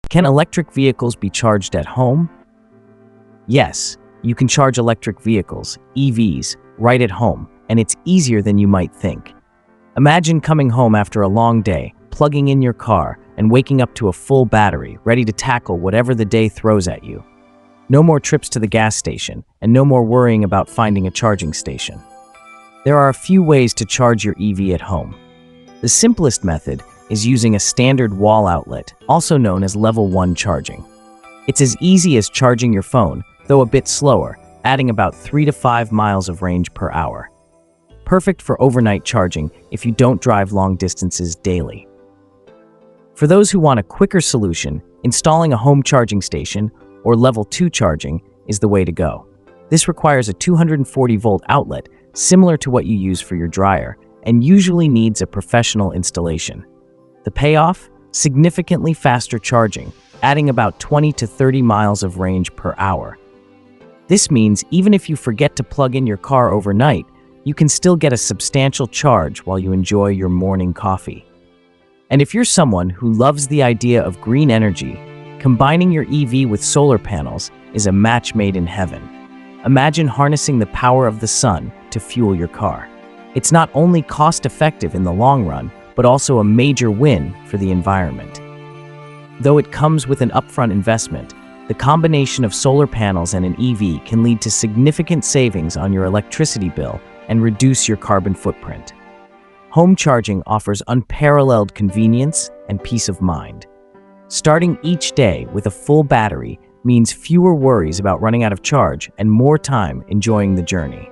Can electric vehicles be charged at home? Yes, you can charge electric vehicles, EVs, right at home, and it's easier than you might think. Imagine coming home after a long day, plugging in your car, and waking up to a full battery, ready to tackle whatever the day throws at you. No more trips to the gas station, and no more worrying about finding a charging station. There are a few ways to charge your EV at home. The simplest method is using a standard wall outlet, also known as level 1 charging. It's as easy as charging your phone, though a bit slower, adding about 3 to 5 miles of range per hour. Perfect for overnight charging if you don't drive long distances daily. For those who want a quicker solution, installing a home charging station or level 2 charging is the way to go. This requires a 240-volt outlet, similar to what you use for your dryer, and usually needs a professional installation. The payoff? Significantly faster charging, adding about 20 to 30 miles of range per hour. This means even if you forget to plug in your car overnight, you can still get a substantial charge while you enjoy your morning coffee. And if you're someone who loves the idea of green energy, combining your EV with solar panels is a match made in heaven. Imagine harnessing the power of the sun to fuel your car. It's not only cost-effective in the long run, but also a major win for the environment. Though it comes with an upfront investment, the combination of solar panels and an EV can lead to significant savings on your electricity bill and reduce your carbon footprint. Home charging offers unparalleled convenience and peace of mind. Starting each day with a full battery means fewer worries about running out of charge and more time enjoying the journey.